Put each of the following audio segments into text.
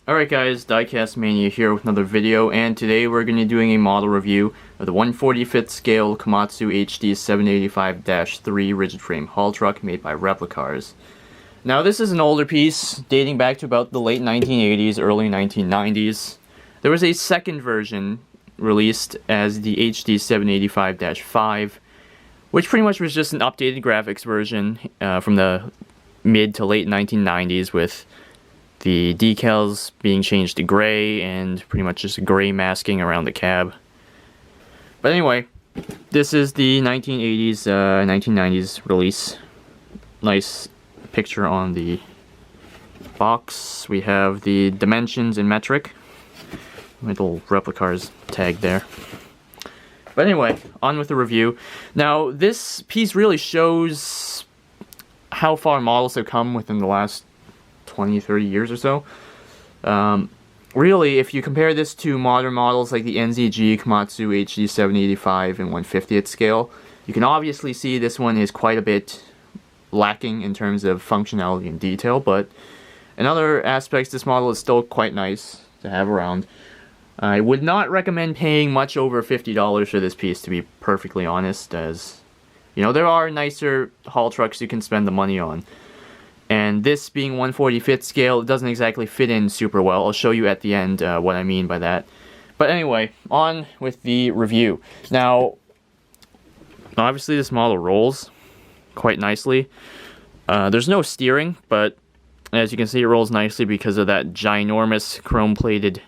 Alright guys, diecastmania here with another video, and today we're going to be doing a model review of the 1/45th scale Komatsu HD785-3 rigid frame haul truck made by Replicars. Now this is an older piece, dating back to about the late 1980s, early 1990s. There was a second version released as the HD785-5, which pretty much was just an updated graphics version from the mid to late 1990s, with the decals being changed to gray and pretty much just gray masking around the cab. But anyway, this is the 1980s, 1990s release. Nice picture on the box. We have the dimensions in metric. Little Replicars tag there. But anyway, on with the review. Now, this piece really shows how far models have come within the last 20-30 years or so. Really, if you compare this to modern models like the NZG Komatsu HD785 and 1/50th scale, you can obviously see this one is quite a bit lacking in terms of functionality and detail, but in other aspects this model is still quite nice to have around. I would not recommend paying much over $50 for this piece, to be perfectly honest, as you know, there are nicer haul trucks you can spend the money on. And this being 1/45th scale, it doesn't exactly fit in super well. I'll show you at the end what I mean by that. But anyway, on with the review. Now, obviously this model rolls quite nicely. There's no steering, but as you can see it rolls nicely because of that ginormous chrome-plated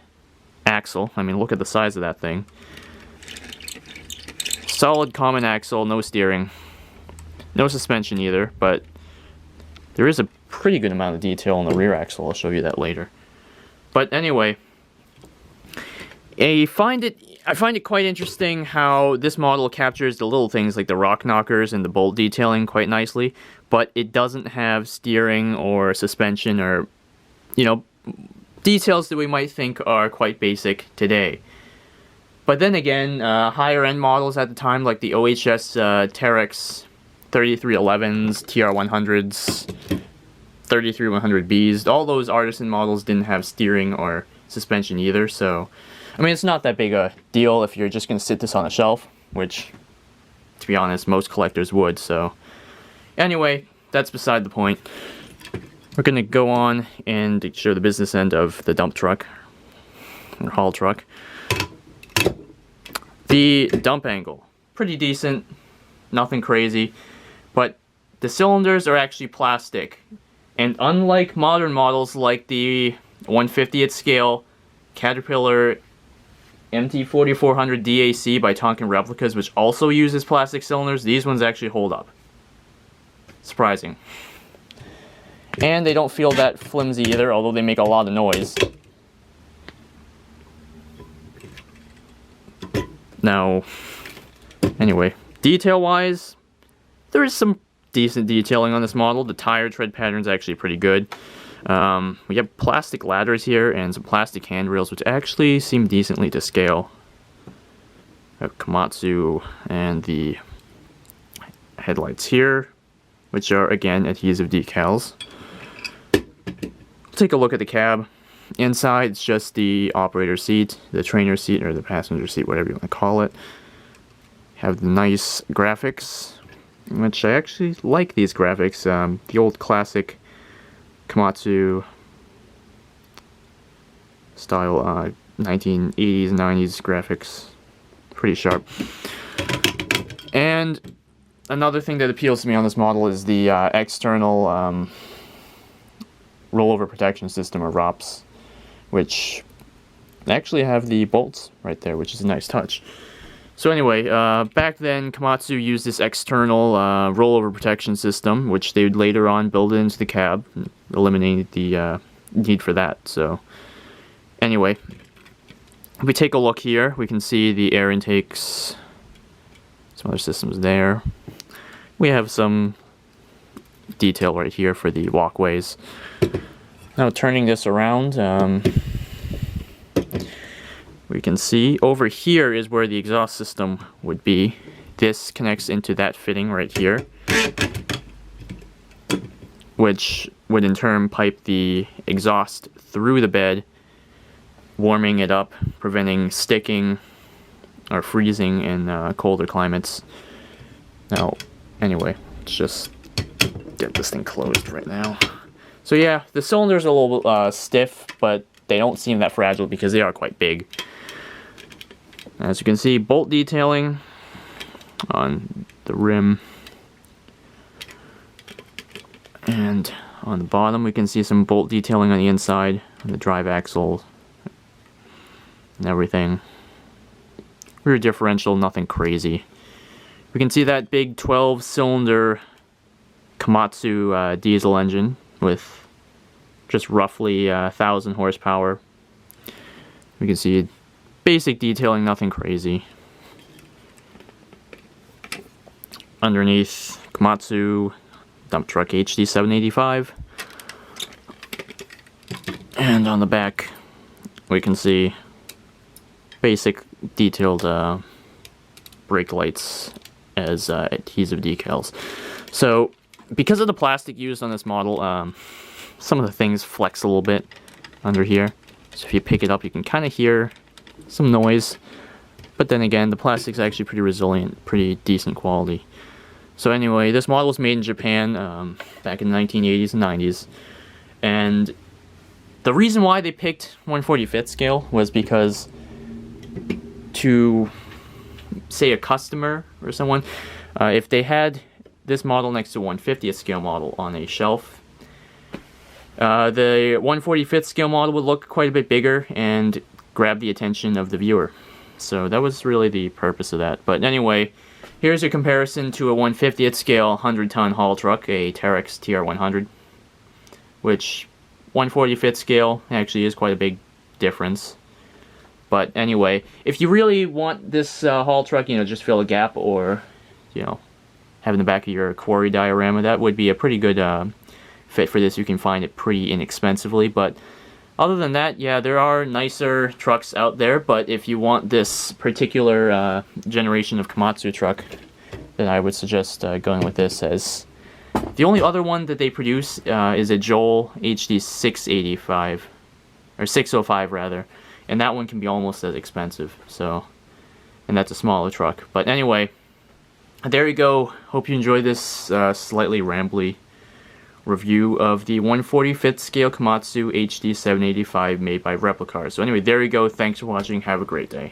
axle. I mean, look at the size of that thing. Solid common axle, no steering. No suspension either, but there is a pretty good amount of detail on the rear axle. I'll show you that later. But anyway, I find it quite interesting how this model captures the little things like the rock knockers and the bolt detailing quite nicely, but it doesn't have steering or suspension or, you know, details that we might think are quite basic today. But then again, higher end models at the time like the OHS Terex 3311s, TR100s, 33100Bs, all those artisan models didn't have steering or suspension either, so I mean, it's not that big a deal if you're just going to sit this on a shelf, which, to be honest, most collectors would, so anyway, that's beside the point. We're going to go on and show the business end of the dump truck, or haul truck. The dump angle, pretty decent, nothing crazy. But the cylinders are actually plastic, and unlike modern models like the 1/50th scale Caterpillar MT4400 DAC by Tonkin Replicas, which also uses plastic cylinders, these ones actually hold up. Surprising. And they don't feel that flimsy either, although they make a lot of noise. Now, anyway, detail-wise, there is some decent detailing on this model. The tire tread pattern is actually pretty good. We have plastic ladders here and some plastic handrails, which actually seem decently to scale. We have Komatsu and the headlights here, which are, again, adhesive decals. Take a look at the cab. Inside, it's just the operator seat, the trainer seat, or the passenger seat, whatever you want to call it. Have the nice graphics, which I actually like these graphics. The old classic Komatsu style 1980s, 90s graphics. Pretty sharp. And another thing that appeals to me on this model is the external rollover protection system, or ROPS, which actually have the bolts right there, which is a nice touch. So anyway, back then Komatsu used this external rollover protection system, which they would later on build it into the cab, eliminating the need for that. So anyway, if we take a look here, we can see the air intakes, some other systems there. We have some detail right here for the walkways. Now turning this around, we can see over here is where the exhaust system would be. This connects into that fitting right here, which would in turn pipe the exhaust through the bed warming it up, preventing sticking or freezing in colder climates. Now, anyway, let's just get this thing closed right now. So yeah, the cylinders are a little stiff, but they don't seem that fragile because they are quite big. As you can see, bolt detailing on the rim. And on the bottom we can see some bolt detailing on the inside, on the drive axle and everything. Rear differential, nothing crazy. We can see that big 12-cylinder Komatsu diesel engine with just roughly 1,000 horsepower. We can see basic detailing, nothing crazy. Underneath, Komatsu dump truck HD785. And on the back, we can see basic detailed brake lights as adhesive decals. So, because of the plastic used on this model, some of the things flex a little bit under here. So if you pick it up, you can kind of hear some noise. But then again, the plastic's actually pretty resilient, pretty decent quality. So anyway, this model was made in Japan back in the 1980s and 90s. And the reason why they picked 1/45th scale was because to, say, a customer or someone, if they had this model next to 1/50th scale model on a shelf, the 1/45th scale model would look quite a bit bigger and grab the attention of the viewer. So that was really the purpose of that. But anyway, here's a comparison to a 1/50th scale 100-ton haul truck, a Terex TR100, which 1/45th scale actually is quite a big difference. But anyway, if you really want this haul truck, you know, just fill a gap or, you know, have in the back of your quarry diorama, that would be a pretty good fit for this. You can find it pretty inexpensively. But other than that, yeah, there are nicer trucks out there. But if you want this particular generation of Komatsu truck, then I would suggest going with this. As the only other one that they produce is a Joel HD685, or 605 rather, and that one can be almost as expensive. So, and that's a smaller truck. But anyway, there you go. Hope you enjoyed this slightly rambly review of the 1/45th scale Komatsu HD785 made by Replicars. So anyway, there you go. Thanks for watching. Have a great day.